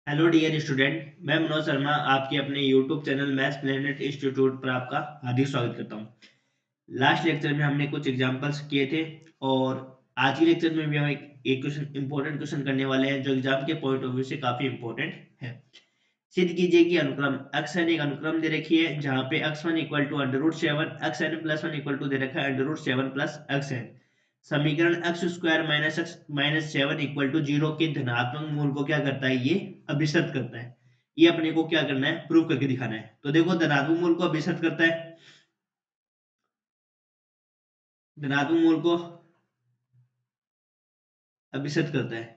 Hello dear student, मैं मनोज शर्मा आपके अपने YouTube channel maths planet institute पर आपका हार्दिक स्वागत करता हूँ। लास्ट लेक्चर में हमने कुछ एग्जांपल्स किए थे और आज के लेक्चर में भी हम एक क्वेश्चन इंपॉर्टेंट क्वेश्चन करने वाले हैं जो एग्जाम के पॉइंट ऑफ व्यू से काफी इंपॉर्टेंट है। सिद्ध कीजिए कि अनुक्रम x n एक अनुक्रम दे रखी है जहाँ पे x1 equal to under root seven x n plus one equal to दे रखा है under root seven plus x n. समीकरण x square minus x minus seven equal to zero के धनात्मक मूल को क्या करता है, ये अभिसत करता है। ये अपने को क्या करना है, प्रूव करके दिखाना है। तो देखो, धनात्मक मूल को अभिसत करता है, धनात्मक मूल को अभिसत करता है।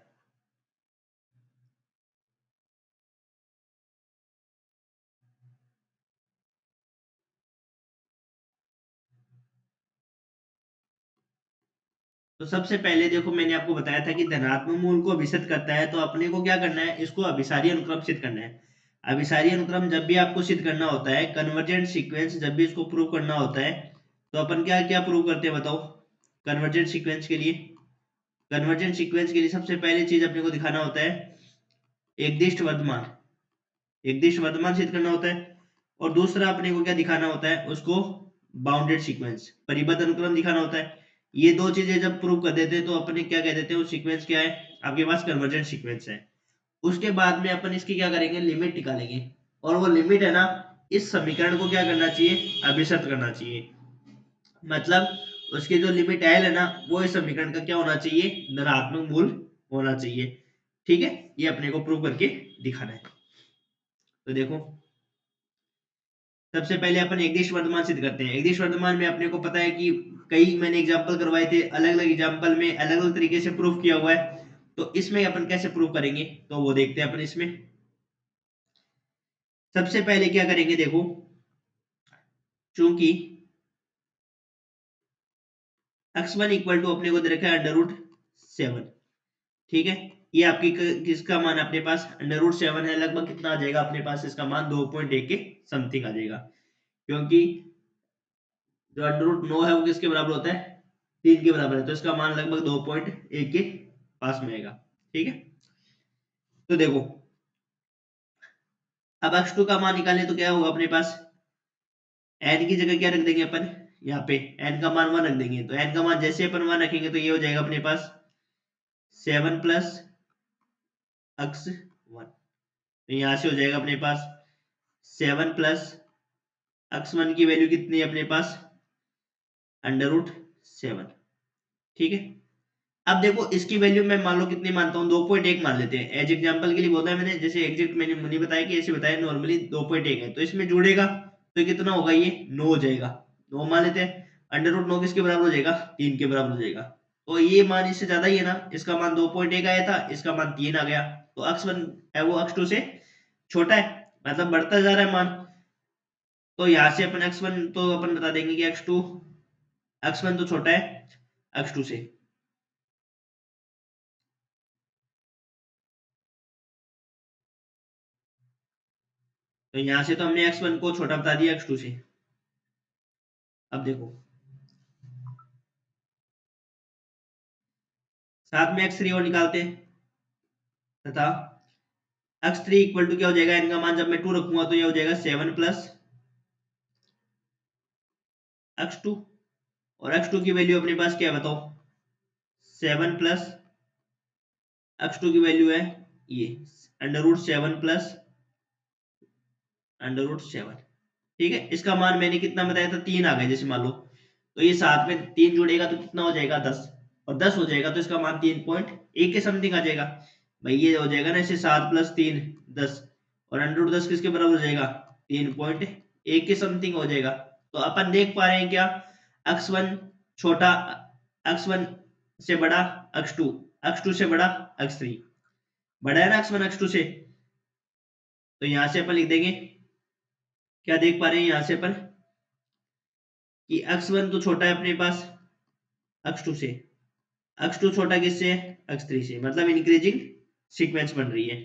तो सबसे पहले देखो, मैंने आपको बताया था कि धनात्मक मूल को अभिसत करता है, तो अपने को क्या करना है, इसको अभिसारी अनुक्रम सिद्ध करना है। अभिसारी अनुक्रम जब भी आपको सिद्ध करना होता है, कन्वर्जेंट सीक्वेंस जब भी इसको प्रूव करना होता है, तो अपन क्या क्या प्रूव करते हैं बताओ। कन्वर्जेंट सीक्वेंस के लिए, कन्वर्जेंट सीक्वेंस के लिए सबसे पहली चीज अपने को दिखाना होता है एकदिष्ट वर्धमान, एकदिष्ट वर्धमान सिद्ध करना होता है। और दूसरा अपने को क्या दिखाना होता है, उसको बाउंडेड सीक्वेंस, परिबद्ध अनुक्रम दिखाना होता है। ये दो चीजें जब प्रूव कर देते हैं तो अपने क्या कह देते हैं, वो सीक्वेंस क्या है, आपके पास कन्वर्जेंट सीक्वेंस है। उसके बाद में अपन इसकी क्या करेंगे, लिमिट निकालेंगे। और वो लिमिट है ना, इस समीकरण को क्या करना चाहिए, अभिसत करना चाहिए। मतलब उसकी जो लिमिट एल है ना, वो इस समीकरण का क्या होना चाहिए, धनात्मक मूल होना चाहिए। ठीक है, ये अपने को प्रूव करके दिखाना है। तो देखो, सबसे पहले अपन एकदिश वर्तमान सिद्ध करते हैं। एकदिश वर्तमान में अपने को पता है कि कई मैंने एग्जांपल करवाए थे, अलग अलग एग्जांपल में अलग अलग तरीके से प्रूफ किया हुआ है। तो इसमें अपन कैसे प्रूव करेंगे, तो वो देखते हैं अपन इसमें। सबसे पहले क्या करेंगे, देखो, चूंकि x1 इक्वल टू अपने को दे रखा है अंडर रूट सेवन। ठीक है, ये आपकी किसका मान अपने पास अंडर रूट सेवन है, लगभग कितना आ जाएगा अपने पास, इसका मान 2.1 के समथिंग आ जाएगा। क्योंकि जो अंडर रूट नो है वो किसके बराबर होता है, 3 के बराबर है, तो इसका मान लगभग 2.1 के पास में आएगा। ठीक है, तो देखो, अब x2 का मान निकालें तो क्या होगा अपने पास, n की जगह क्या रख देंगे अपन, यहाँ पे n का मान 1 रख देंगे। तो n का मान जैसे अपन 1 रखेंगे तो ये हो जाएगा अपने पास 7 प्लस x1। तो यहाँ से हो जाएगा अपने पास 7 प्लस x1 की वैल्यू कितनी है अपने पास, अंडर रूट सेवन। ठीक है, अब देखो, इसकी वैल्यू मैं मान लो कितनी मानता हूँ, 2.1 मान लेते हैं। एज एग्जांपल के लिए बोला है मैंने, जैसे एग्जैक्ट मैंने नहीं बताया कि ऐसे बताया, नॉर्मली 2.1 है, तो इसमें जुड़ेगा तो कितना होगा, ये 9 हो जाएगा। 9 मान लेते हैं, अंडर रूट 9 किसके बराबर हो जाएगा, 3 के बराबर हो जाएगा। तो ये मान इससे ज्यादा ही है ना, इसका मान 2.1 आया था, इसका मान 3 आ गया। तो x1 है वो x2 से छोटा है, मतलब बढ़ता जा रहा है मान। तो यहाँ से अपन x1 तो अपन बता देंगे कि x1 तो छोटा है x2 से। तो यहाँ से तो हमने x1 को छोटा बता दिया x2 से। अब देखो, साथ में x3 और निकालते हैं, तथा x3 इक्वल टू क्या हो जाएगा, इनका मान जब मैं 2 रखूंगा तो ये हो जाएगा 7 प्लस x2। और x2 की वैल्यू अपने पास क्या है बताओ, 7 प्लस x2 की वैल्यू है ये under root seven plus under root seven. ठीक है, इसका मान मैंने कितना बताया था, 3 आ गया जैसे मान लो। तो ये साथ में 3 जुड़ेगा तो कितना हो जाएगा, 10। और 10 हो जाएगा तो इसका मान 3.1 के समथिंग आ जाएगा। भाई ये हो जाएगा ना, इसे 7 प्लस 3 10। और अंडर रूट 10 किसके बराबर हो जाएगा, 3.1 के समथिंग हो जाएगा। तो अपन देख पा रहे हैं क्या, x1 छोटा, x1 से बड़ा x2, x2 से बड़ा x3, बड़ा है ना x1 x2 से। तो यहां से अपन लिख देंगे, क्या देख पा रहे हैं यहां से अपन, कि x1 तो छोटा है अपने पास x2 से, x2 छोटा किससे है, x3 से, मतलब इंक्रीजिंग सीक्वेंस बन रही है।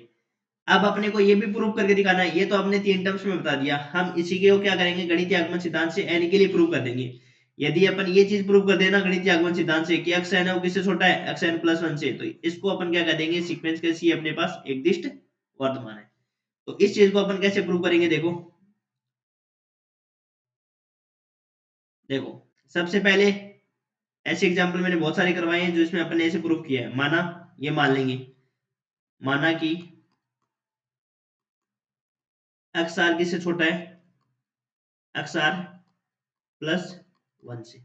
अब अपने को ये भी प्रूव करके दिखाना है, ये तो हमने 3 टर्म्स में बता दिया, हम इसी के क्या करेंगे, गणितीय आगमन सिद्धांत से n के लिए प्रूव कर देंगे। यदि अपन ये चीज प्रूव कर देना गणितीय आगमन सिद्धांत से कि xn है वो किससे छोटा है, xn प्लस वन से, तो इसको अपन क्या कर देंगे, सीक्वेंस कैसी है अपने पास, एकदिष्ट वर्तमान है। तो इस चीज को अपन कैसे प्रूव करेंगे, देखो देखो सबसे पहले ऐसे एग्जांपल मैंने बहुत सारे करवाए हैं जो इसमें अपन ने ऐसे प्रूव किया है। माना, ये मान लेंगे, माना कि एक्स आर किससे छोटा है, एक्स आर प्लस 1 से।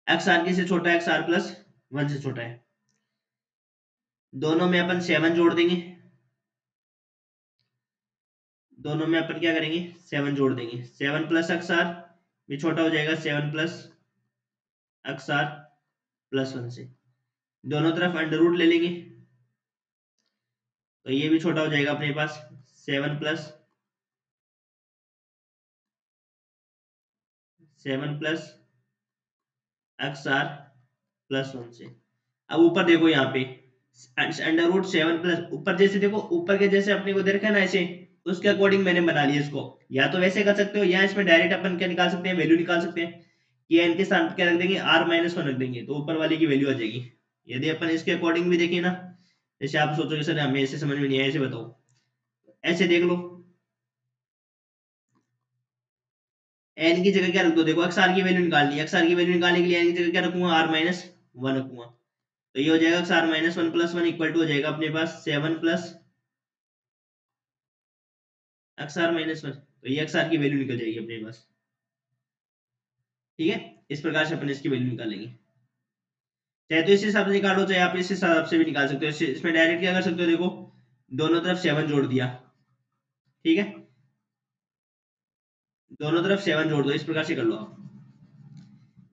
एक्स आर किससे छोटा है, एक्स आर प्लस 1 से छोटा है। दोनों में अपन 7 जोड़ देंगे, दोनों में अपन क्या करेंगे, 7 जोड़ देंगे। 7 प्लस एक्स आर भी छोटा हो जाएगा, 7 प्लस एक्स आर प्लस 1 से। दोनों तरफ अंडर रूट ले लेंगे, तो ये भी छोटा हो जाएगा अपने पास, 7 plus 7 plus x r plus 1 से। अब ऊपर देखो यहाँ पे अंडर रूट 7 प्लस, ऊपर जैसे देखो ऊपर के जैसे अपने को दे रखा है ना ऐसे, उसके अकॉर्डिंग मैंने बना लिया इसको। या तो वैसे कर सकते हो, या इसमें डायरेक्ट अपन क्या निकाल सकते हैं, वैल्यू निकाल सकते हैं कि एन के साथ क्या रख देंगे, आर माइनस 1 रख देंगे, तो ऊपर वाले की वैल्यू आ जाएगी। यदि अपन इसके अकॉर्डिंग भी देखें ना, जैसे आप सोचोगे सर हमें ऐसे समझ में नहीं आया, ऐसे बताओ, ऐसे देख लो, एन की जगह क्या रख दो, देखो एक्स आर की वैल्यू निकालनी है, एक्स आर की वैल्यू निकालने के लिए एन की जगह क्या रखूंगा, आर माइनस 1 रखूंगा। तो ये हो जाएगा x r minus 1 plus 1 equal to हो जाएगा अपने पास 7 प्लस एक्स आर माइनस 1। तो ये एक्स आर की वैल्यू निकल जाएगी अपने पास। ठीक है, इस प्रकार से अपन इसकी वैल्यू निकालेंगे। चाहे तो इस हिसाब से निकालो, चाहे आप इस हिसाब से भी निकाल सकते हो। इसमें डायरेक्ट क्या कर सकते हो, देखो दोनों तरफ 7 जोड़ दिया, ठीक है, दोनों तरफ 7 जोड़ दो, इस प्रकार से कर लो आप।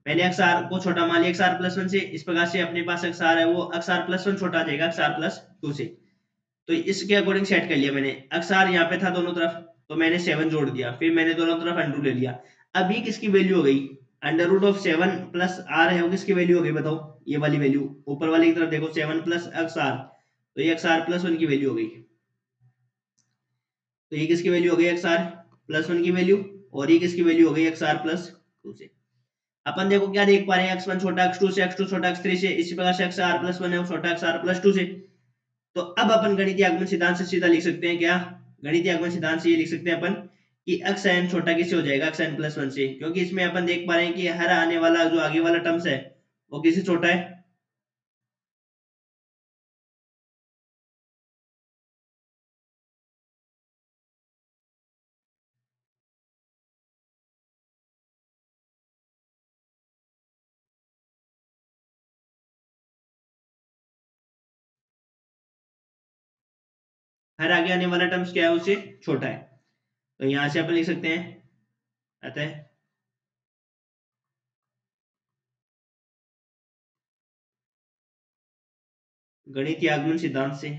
मैंने एक्स आर को छोटा मान लिया एक्स आर प्लस 1 से, इस प्रकार से अपने पास एक्स आर है वो एक्स आर प्लस 1 छोटा आ जाएगा एक्स आर प्लस 2 से। तो इसके अकॉर्डिंग सेट कर लिया मैंने, एक्स आर यहाँ पे था दोनों तरफ, तो मैंने 7 जोड़ दिया, फिर मैंने दोनों तरफ अंडर रूट ले लिया। अब ये किसकी वैल्यू हो गई, under root of 7 plus r है वो किसकी वैल्यू हो गई बताओ, ये वाली वैल्यू ऊपर वाली की तरफ देखो, 7 प्लस एक्स आर, तो ये एक्स आर प्लस 1 की वैल्यू हो गई। तो ये किसकी वैल्यू हो गई, एक्स आर प्लस 1 की वैल्यू, और ये किसकी वैल्यू हो गई, एक्स आर प्लस 2 से। अपन देखो क्या देख पा रहे हैं, x1 छोटा x2 से, x2 छोटा x3 से, इसी प्रकार से xr प्लस 1 है वो छोटा xr प्लस 2 से। तो अब अपन गणितीय आगमन सिद्धांत से सीधा लिख सकते हैं क्या, गणितीय आगमन सिद्धांत से ये लिख सकते हैं अपन कि xn छोटा किससे हो जाएगा, xn प्लस 1 से, क्योंकि इसमें अपन देख पा रहे हैं कि हर आने वाला जो आगे वाला टर्म्स है वो किससे छोटा है, हर आगे आने वाला टर्म्स क्या है उससे छोटा है। तो यहां से अपन लिख सकते हैं, अतः गणितीय आगमन सिद्धांत से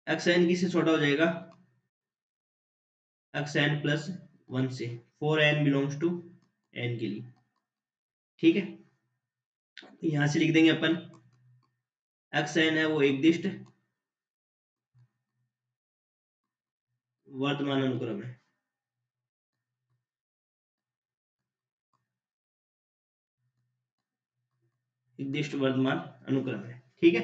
xn किससे छोटा हो जाएगा, xn प्लस 1 से, 4n बिलोंग्स टू n के लिए। ठीक है, यहां से लिख देंगे अपन xn है वो एक दिष्ट वर्तमान अनुक्रम है, एक दिष्ट वर्तमान अनुक्रम है। ठीक है,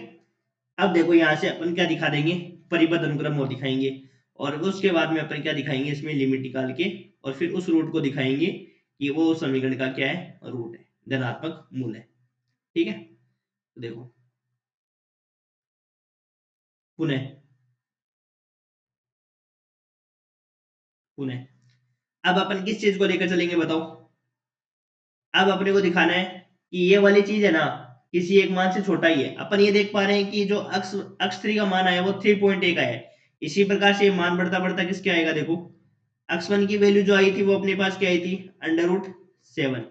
अब देखो यहां से अपन क्या दिखा देंगे, परिबद्ध अनुक्रम और दिखाएंगे, और उसके बाद में अपन क्या दिखाएंगे, इसमें लिमिट निकाल के, और फिर उस रूट को दिखाएंगे कि वो समीकरण का क्या है, रूट है, धनात्मक मूल है। ठीक है, तो देखो पुनः पुनः अब अपन किस चीज को लेकर चलेंगे बताओ, अब अपने को दिखाना है कि ये वाली चीज है ना किसी एक मान से छोटा ही है। अपन ये देख पा रहे हैं कि जो अक्स अक्स 3 का मान आया वो 3.1 का है। इसी प्रकार से मान बढ़ता बढ़ता किसके आएगा, देखो अक्स 1 की वैल्यू जो आई थी वो अपने पास क्या आई थी, अंडर रूट 7।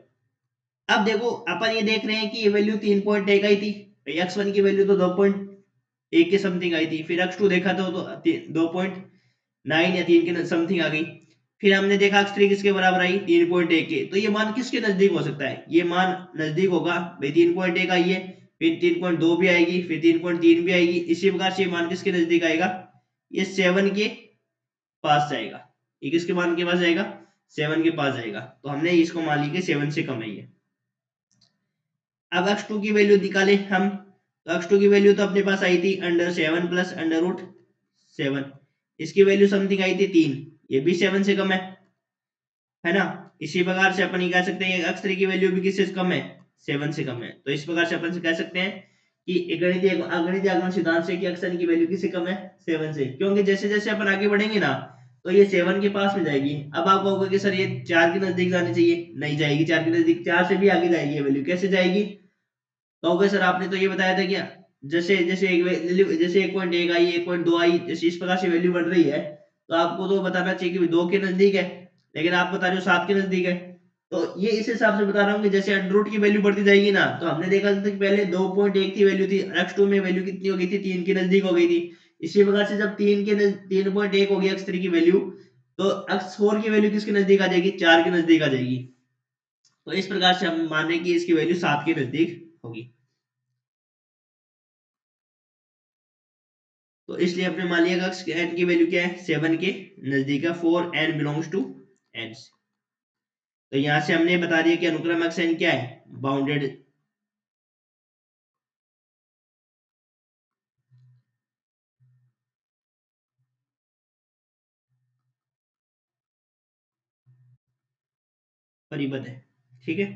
अब देखो अपन ये देख रहे हैं कि ये वैल्यू 3.1 आई थी, एक्स 1 की वैल्यू तो 2.1 के समथिंग आई थी, फिर एक्स 2 देखा तो 2.9 या 3 के समथिंग आ गई, फिर हमने देखा x3 किसके बराबर आई, 3.1 के। तो ये मान किसके नजदीक हो सकता है, ये मान नजदीक होगा भाई 3.1 आई है, फिर 3.2 भी आएगी, फिर 3.3 भी आएगी, इसी प्रकार से ये मान किसके नजदीक आएगा, ये 7 के पास जाएगा। ये किसके मान के पास जाएगा, 7 के पास जाएगा, तो हमने इसको मान ली कि 7 से कम है ये। अब x2 की वैल्यू निकाले हम, तो x2 की वैल्यू तो अपने पास आई थी √7 प्लस √7, इसकी वैल्यू समथिंग आई थी 3, ये भी 7 से कम है ना। इसी प्रकार से अपन ये कह सकते हैं x3 की वैल्यू भी किससे कम है, 7 से कम है। तो इस प्रकार से अपन से कह सकते हैं कि गणितीय आगमन सिद्धांत से कि x की वैल्यू किससे कम है, 7 से, क्योंकि जैसे जैसे अपन आगे बढ़ेंगे ना तो ये 7 के पास में जाएगी। अब आप कहोगे कि सर ये 4 के नजदीक जानी चाहिए, नहीं जाएगी 4 के नजदीक, 4 से भी आगे जाएगी ये वैल्यू, कैसे जाएगी, कहोगे सर आपने तो ये बताया था क्या, जैसे जैसे जैसे 1.1 आई, 1.2 आई, जैसे इस प्रकार से वैल्यू बढ़ रही है, तो आपको तो बताना चाहिए कि 2 के नजदीक है, लेकिन आप बता रहे हो 7 के नजदीक है। तो ये इस हिसाब से बता रहा हूँ कि जैसे अंडर रूट की वैल्यू बढ़ती जाएगी ना, तो हमने देखा था कि पहले 2.1 की वैल्यू थी, x2 में वैल्यू कितनी हो गई थी, 3 के नजदीक हो गई थी। इसी प्रकार से जब 3.1 हो गई x3 की वैल्यू, तो x4 की वैल्यू किसके नजदीक आ जाएगी, 4 के नजदीक आ जाएगी। तो इस प्रकार से हम माने कि इसकी वैल्यू 7 के नजदीक होगी। तो इसलिए आपने मान लिया n की वैल्यू क्या है, 7 के नजदीक है, 4 n बिलोंग्स टू n। तो यहां से हमने बता दिया कि अनुक्रम n क्या है, बाउंडेड परिबद्ध है। ठीक है,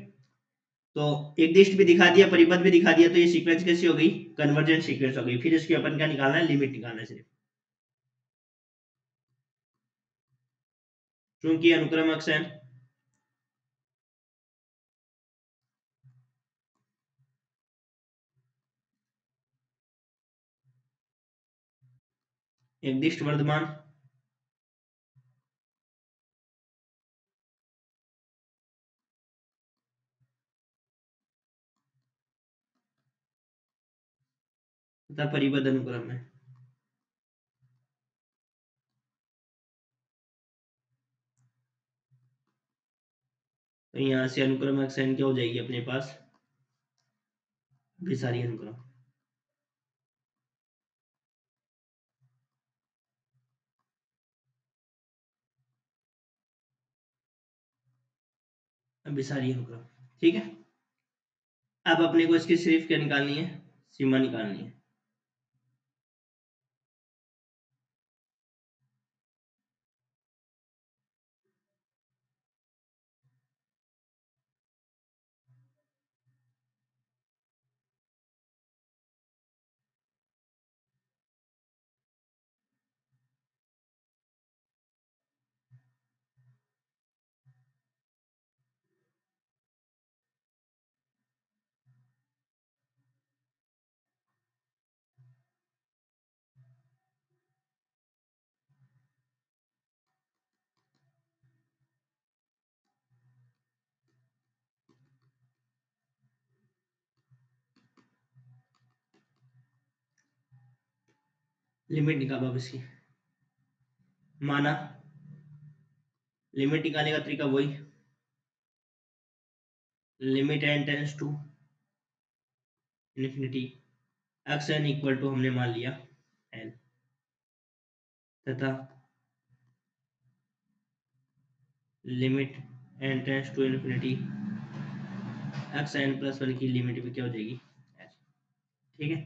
तो एक लिस्ट भी दिखा दिया, परिबद्ध भी दिखा दिया, तो ये सीक्वेंस कैसी हो गई, कन्वर्जेंट सीक्वेंस हो गई। फिर इसके अपन क्या निकालना है, लिमिट निकालना है सिर्फ, क्योंकि अनुक्रम n एक दिष्ट वर्धमान तथा परिबद्ध अनुक्रम है। तो यहाँ से अनुक्रम n क्या हो जाएगी अपने पास, अभिसारी अनुक्रम। अभिसारी अनुक्रम, ठीक है। अब अपने को इसकी सिर्फ क्या निकालनी है, सीमा निकालनी है। लिमिट निकालो अब इसकी, माना लिमिट निकालने का तरीका वही, limit n tends to infinity x n equal to हमने मान लिया n, तथा limit n tends to infinity x n plus 1 की लिमिट भी क्या हो जाएगी n। ठीक है,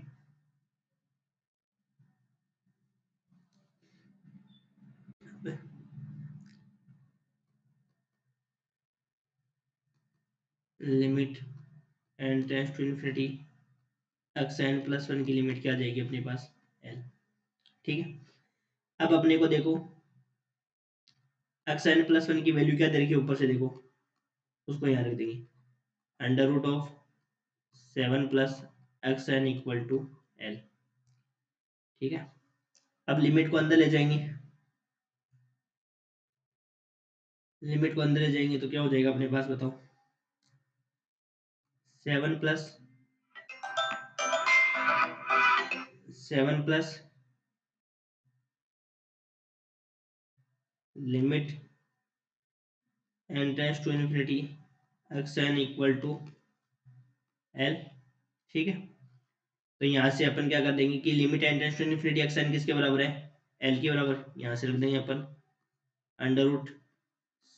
limit n tends to infinity x n plus 1 की लिमिट क्या आ जाएगी अपने पास n। ठीक है, अब अपने को देखो एक्स एन प्लस 1 की वैल्यू क्या दे रखी है ऊपर से, देखो उसको यहाँ रख देंगे, under root of 7 plus x n equal to l। ठीक है, अब लिमिट को अंदर ले जाएंगे, लिमिट को अंदर ले जाएंगे तो क्या हो जाएगा अपने पास, बताओ, 7 plus limit n tends to infinity x n equal to l। ठीक है, तो यहाँ से अपन क्या कर देंगे कि limit n tends to infinity x n किसके बराबर है, l के बराबर, यहाँ से रख देंगे अपन under root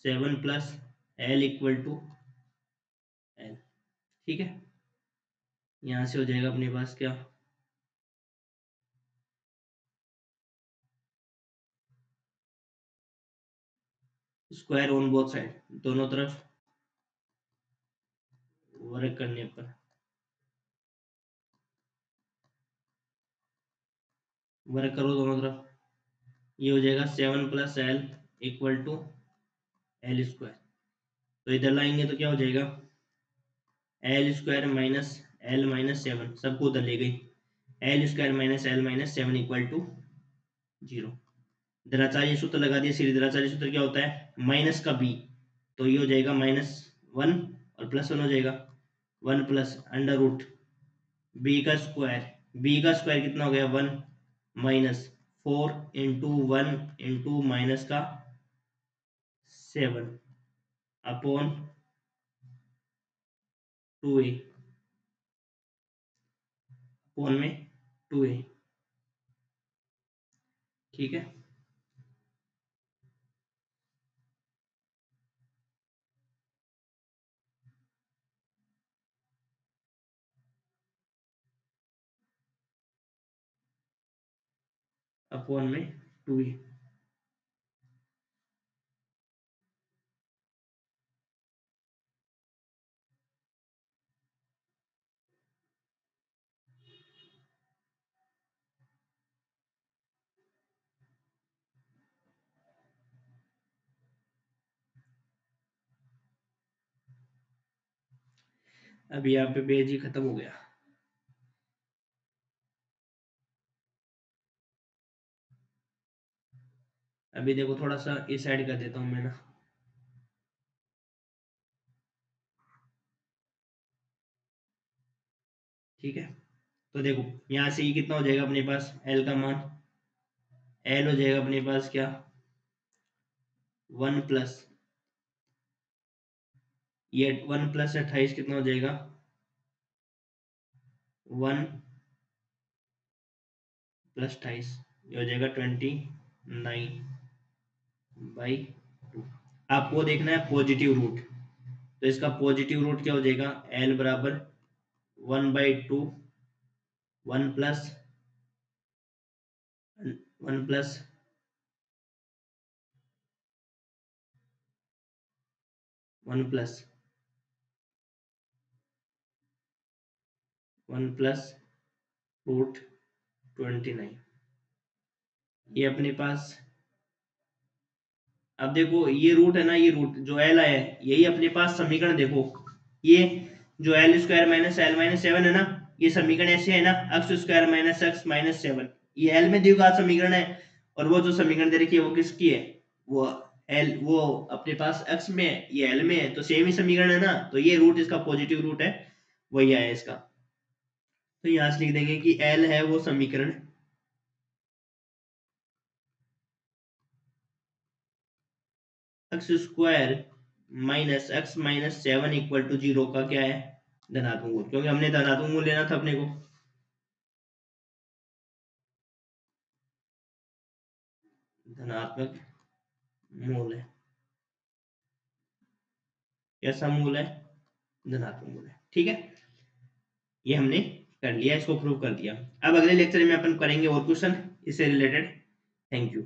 7 plus L equal to L. ठीक है, यहाँ से हो जाएगा अपने पास क्या, स्क्वायर ऑन बोथ साइड, दोनों तरफ वर्क करने पर वर्क करो दोनों तरफ, ये हो जाएगा 7 plus L equal to l square. तो इधर लाएंगे तो क्या हो जाएगा, एल स्क्वायर माइनस 7, सबको उधर ले गई, l square minus 7 equal to 0। द्विचार्य सूत्र लगा दिया, सीधे द्विचार्य सूत्र क्या होता है, माइनस का बी, तो ये हो जाएगा -1 और +1 हो जाएगा, 1 प्लस अंडर रूट बी का स्क्वायर, बी का स्क्वायर कितना हो गया 1 माइनस 4 इंटू 1 इंटू माइनस का 7 अपॉन 2a, अपॉन में 2a। ठीक है, अपॉन में 2a, अभी यहाँ पे पेज ही खत्म हो गया। अभी देखो थोड़ा सा इस साइड कर देता हूँ मैं ना, ठीक है। तो देखो यहाँ से ये कितना हो जाएगा अपने पास, एल का मान, एल हो जाएगा अपने पास क्या 1 प्लस, ये 1 प्लस 28 कितना हो जाएगा 1 प्लस 28, ये हो जाएगा 29/2। आपको देखना है पॉजिटिव रूट, तो इसका पॉजिटिव रूट क्या हो जाएगा, एल बराबर 1/2, 1 plus 1 plus 1 plus 1 plus root 29, ये अपने पास। अब देखो ये रूट है ना, ये रूट जो एल है यही अपने पास समीकरण, देखो ये जो L square minus L minus 7 है ना, ये समीकरण ऐसे है ना, x square minus x minus 7, ये एल में दिया समीकरण है, और वो जो समीकरण दे रखी है वो किसकी है, वो एल, वो अपने पास एक्स में है, ये एल में है, तो सेम ही समीकरण है ना, तो ये रूट इसका पॉजिटिव रूट है, वही आया इसका। तो यहाँ से लिख देंगे कि एल है वो समीकरण x square minus x minus 7 equal to 0 का क्या है, धनात्मक मूल, क्योंकि हमने धनात्मक मूल लेना था अपने को, धनात्मक मूल है, कैसा मूल है, धनात्मक मूल है। ठीक है, ये हमने कर लिया, इसको प्रूव कर दिया। अब अगले लेक्चर में अपन करेंगे और क्वेश्चन इससे रिलेटेड। Thank you.